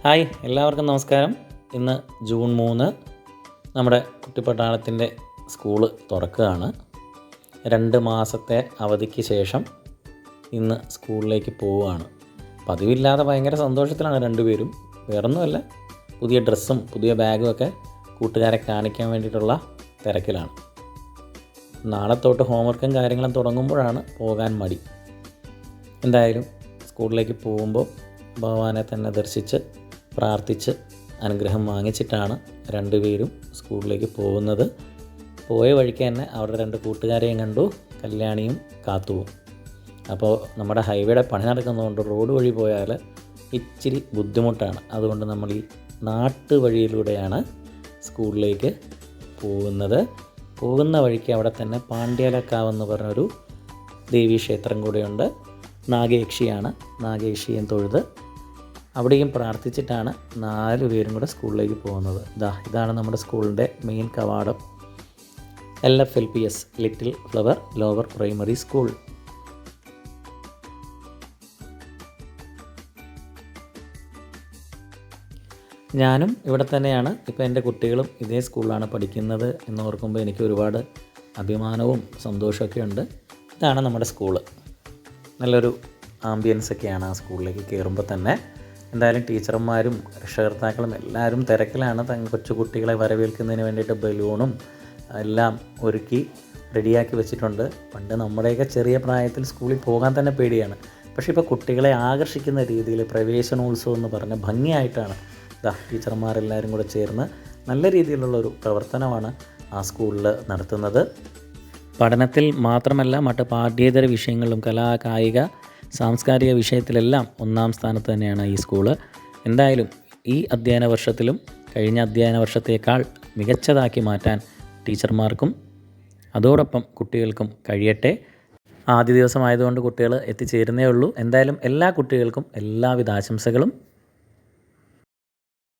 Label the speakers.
Speaker 1: Hi, എല്ലാവർക്കും നമസ്കാരം. ഇന്ന് ജൂൺ 3 നമ്മുടെ കുട്ടിപ്പട്ടാളത്തിൻ്റെ സ്കൂള് തുറക്കുകയാണ്. 2 മാസത്തെ അവധിക്ക് ശേഷം ഇന്ന് സ്കൂളിലേക്ക് പോവുകയാണ്. പതിവില്ലാതെ ഭയങ്കര സന്തോഷത്തിലാണ് രണ്ടുപേരും. വേറൊന്നുമല്ല, പുതിയ ഡ്രസ്സും പുതിയ ബാഗും ഒക്കെ കൂട്ടുകാരെ കാണിക്കാൻ വേണ്ടിയിട്ടുള്ള തിരക്കിലാണ്. നാളെ തൊട്ട് ഹോംവർക്കും കാര്യങ്ങളും തുടങ്ങുമ്പോഴാണ് പോകാൻ മടി. എന്തായാലും സ്കൂളിലേക്ക് പോകുമ്പോൾ ഭഗവാനെ തന്നെ ദർശിച്ച് പ്രാർത്ഥിച്ച് അനുഗ്രഹം വാങ്ങിച്ചിട്ടാണ് രണ്ടുപേരും സ്കൂളിലേക്ക് പോകുന്നത്. പോയ വഴിക്ക് തന്നെ അവരുടെ 2 കൂട്ടുകാരെയും കണ്ടു, കല്യാണിയും കാത്തുവും. അപ്പോൾ നമ്മുടെ ഹൈവേയുടെ പണി നടക്കുന്നതുകൊണ്ട് റോഡ് വഴി പോയാൽ ഇച്ചിരി ബുദ്ധിമുട്ടാണ്. അതുകൊണ്ട് നമ്മൾ ഈ നാട്ടുവഴിയിലൂടെയാണ് സ്കൂളിലേക്ക് പോകുന്നത്. പോകുന്ന വഴിക്ക് അവിടെ തന്നെ പാണ്ഡ്യാലക്കാവെന്ന് പറഞ്ഞൊരു ദേവീക്ഷേത്രം കൂടെയുണ്ട്. നാഗയക്ഷിയാണ്. നാഗയക്ഷിയും തൊഴുത് അവിടെയും പ്രാർത്ഥിച്ചിട്ടാണ് 4 പേരും കൂടെ സ്കൂളിലേക്ക് പോകുന്നത്. ഇതാണ് നമ്മുടെ സ്കൂളിൻ്റെ മെയിൻ കവാടം. LFLPS little flower lower primary school. ഞാനും ഇവിടെ തന്നെയാണ്. ഇപ്പോൾ എൻ്റെ കുട്ടികളും ഇതേ സ്കൂളിലാണ് പഠിക്കുന്നത് എന്നോർക്കുമ്പോൾ എനിക്ക് ഒരുപാട് അഭിമാനവും സന്തോഷമൊക്കെ ഉണ്ട്. ഇതാണ് നമ്മുടെ സ്കൂള്. നല്ലൊരു ആംബിയൻസൊക്കെയാണ് ആ സ്കൂളിലേക്ക് കയറുമ്പോൾ തന്നെ. എന്തായാലും ടീച്ചർമാരും രക്ഷകർത്താക്കളും എല്ലാവരും തിരക്കിലാണ്. കൊച്ചു കുട്ടികളെ വരവേൽക്കുന്നതിന് വേണ്ടിയിട്ട് ബലൂണും എല്ലാം ഒരുക്കി റെഡിയാക്കി വെച്ചിട്ടുണ്ട്. പണ്ട് നമ്മുടെയൊക്കെ ചെറിയ പ്രായത്തിൽ സ്കൂളിൽ പോകാൻ തന്നെ പേടിയാണ്. പക്ഷേ ഇപ്പോൾ കുട്ടികളെ ആകർഷിക്കുന്ന രീതിയിൽ പ്രവേശനോത്സവം എന്ന് പറഞ്ഞ ഭംഗിയായിട്ടാണ് ടീച്ചർമാരെല്ലാവരും കൂടെ ചേർന്ന് നല്ല രീതിയിലുള്ളൊരു പ്രവർത്തനമാണ് ആ സ്കൂളിൽ നടത്തുന്നത്. പഠനത്തിൽ മാത്രമല്ല മറ്റ് പാഠ്യേതര വിഷയങ്ങളിലും കലാ കായിക സാംസ്കാരിക വിഷയത്തിലെല്ലാം 1-ാം സ്ഥാനത്ത് തന്നെയാണ് ഈ സ്കൂള്. എന്തായാലും ഈ അധ്യയന വർഷത്തിലും കഴിഞ്ഞ അധ്യയന വർഷത്തേക്കാൾ മികച്ചതാക്കി മാറ്റാൻ ടീച്ചർമാർക്കും അതോടൊപ്പം കുട്ടികൾക്കും കഴിയട്ടെ. ആദ്യ ദിവസമായതുകൊണ്ട് കുട്ടികൾ എത്തിച്ചേരുന്നേ ഉള്ളൂ. എന്തായാലും എല്ലാ കുട്ടികൾക്കും എല്ലാവിധ ആശംസകളും.